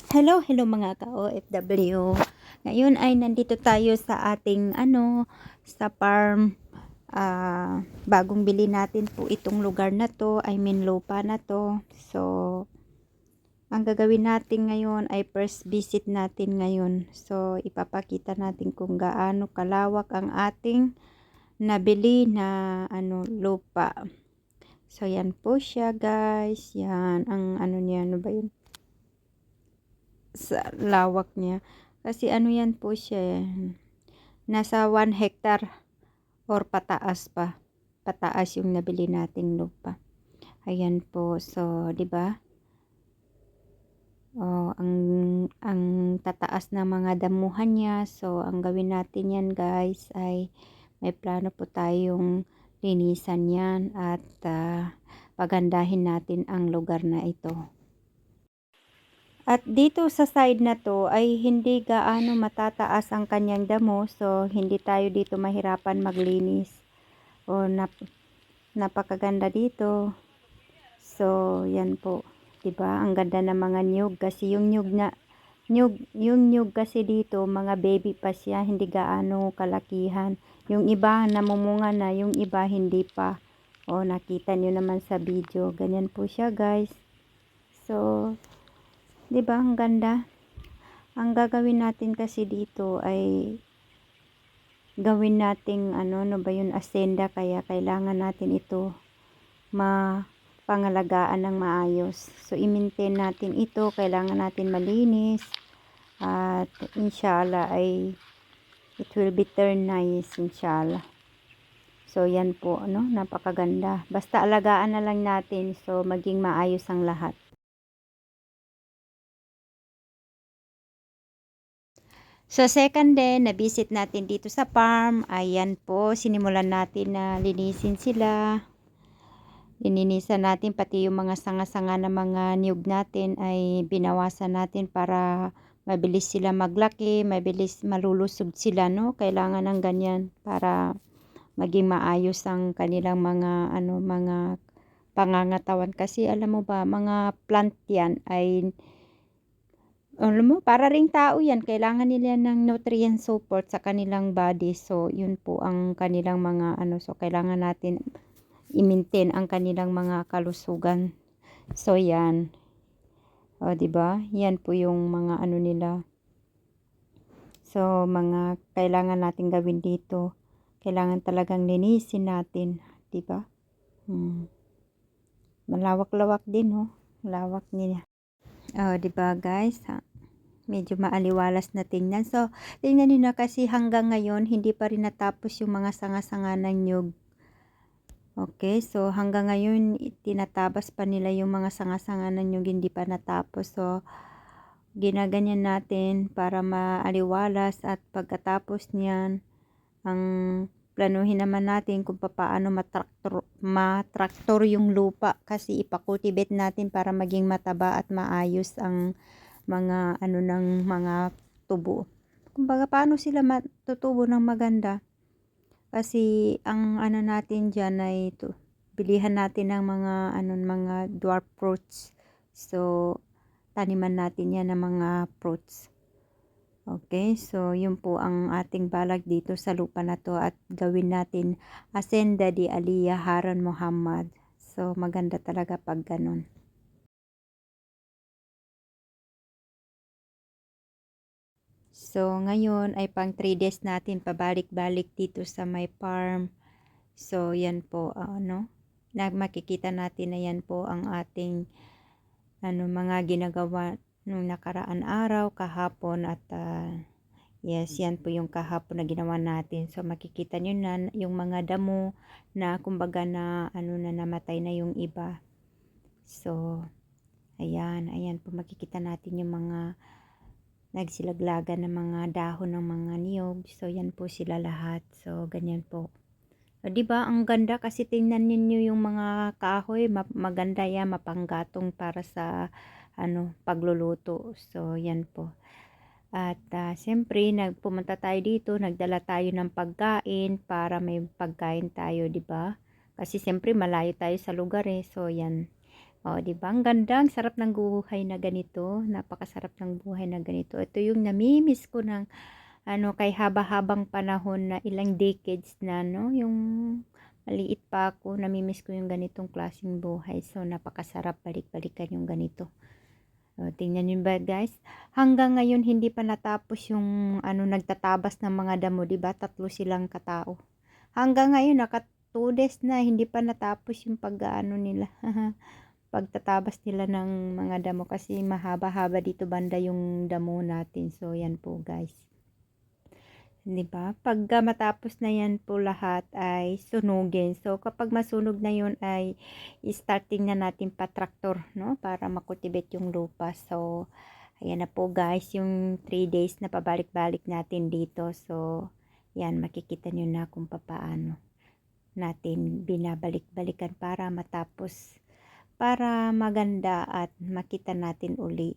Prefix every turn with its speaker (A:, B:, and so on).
A: Hello, hello mga ka-OFW. Ngayon ay nandito tayo sa ating sa farm. Bagong bili natin po itong lugar na to, I mean lupa na to. So, ang gagawin natin ngayon ay first visit natin ngayon. So, ipapakita natin kung gaano kalawak ang ating nabili na lupa. So, yan po siya guys. Yan, ang niya, ano ba yun? Sa lawak niya. Kasi yan po siya. Nasa 1 hectare or pataas pa. Pataas yung nabili nating lupa. Ayan po. So, 'di ba? Oh, ang tataas ng mga damuhan niya. So, ang gawin natin yan guys ay may plano po tayong linisan yan at pagandahin natin ang lugar na ito. At dito sa side na to ay hindi gaano matataas ang kanyang damo, so hindi tayo dito mahirapan maglinis. O napakaganda dito. So yan po, 'di ba? Ang ganda ng mga niyog kasi yung niyog kasi dito, mga baby pa siya, hindi gaano kalakihan. Yung iba namumunga na, yung iba hindi pa. O nakita niyo naman sa video, ganyan po siya, guys. So 'di ba ang ganda? Ang gagawin natin kasi dito ay gawin nating ano ba yun, asenda, kaya kailangan natin ito mapangalagaan ng maayos. So i-maintain natin ito, kailangan natin malinis at inshallah ay it will be turn nice inshallah. So yan po, napakaganda. Basta alagaan na lang natin, so maging maayos ang lahat. So second day, na-visit natin dito sa farm. Ayan po, sinimulan natin na linisin sila. Lininisan natin pati yung mga sanga-sanga na mga niyog natin ay binawasan natin para mabilis sila maglaki, mabilis malulusog sila, no? Kailangan ng ganyan para maging maayos ang kanilang mga pangangatawan kasi alam mo ba, mga plant yan ay alam mo, para ring tao yan, kailangan nila ng nutrient support sa kanilang body. So, yun po ang kanilang mga so kailangan natin i-maintain ang kanilang mga kalusugan. So, yan. O, di ba? Yan po yung mga nila. So, mga kailangan natin gawin dito. Kailangan talagang linisin natin, di ba? Malawak-lawak din, lawak niya. O, di ba, guys? Medyo maaliwalas na tingnan. So, tingnan niyo na kasi hanggang ngayon, hindi pa rin natapos yung mga sanga-sanga ng nyug. Okay, so hanggang ngayon, tinatabas pa nila yung mga sanga-sanga ng nyug, hindi pa natapos. So, ginaganyan natin para maaliwalas at pagkatapos niyan, ang planuhin naman natin kung paano matraktor yung lupa kasi ipakultivate natin para maging mataba at maayos ang mga ng mga tubo. Kumbaga paano sila matutubo ng maganda? Kasi ang natin diyan ay bilihan natin ng mga dwarf fruits. So taniman natin 'yan ng mga fruits. Okay, so yun po ang ating balak dito sa lupa na to at gawin natin Hacienda de Aliyah Harun Muhammad. So maganda talaga pag ganun. So, ngayon ay pang 3 days natin pabalik-balik dito sa my farm. So, yan po, makikita natin na yan po ang ating mga ginagawa nung nakaraan araw, kahapon at yes, yan po yung kahapon na ginawa natin. So, makikita nyo na yung mga damo na kumbaga na na namatay na yung iba. So, ayan po makikita natin yung mga nagsilaglagan ng mga dahon ng mga niyog. So, yan po sila lahat. So, ganyan po. O, diba? Ang ganda kasi tingnan ninyo yung mga kahoy. Maganda yan, mapanggatong para sa pagluluto. So, yan po. At siyempre, pumunta tayo dito, nagdala tayo ng pagkain para may pagkain tayo, diba? Kasi siyempre, malayo tayo sa lugar So, yan. Oh, 'di ba ang ganda, ang sarap ng buhay na ganito, napakasarap ng buhay na ganito. Ito yung nami-miss ko ng ano, kay haba-habang panahon na ilang decades na 'no, yung maliit pa ako, nami-miss ko yung ganitong klaseng buhay. So, napakasarap balik-balikan yung ganito. Oh, tingnan niyo ba guys, hanggang ngayon hindi pa natapos yung ano, nagtatabas ng mga damo, 'di ba, 3 silang katao. Hanggang ngayon 2 days na hindi pa natapos yung pag-aano nila, pagtatabas nila ng mga damo kasi mahaba-haba dito banda yung damo natin. So, yan po guys. 'Di ba? Pagka matapos na 'yan po lahat ay sunugin. So, kapag masunog na 'yun ay starting na natin pa-traktor 'no, para ma-cultivate yung lupa. So, ayan na po guys, yung 3 days na pabalik-balik natin dito. So, 'yan makikita niyo na kung papaano natin binabalik-balikan para matapos, para maganda at makita natin uli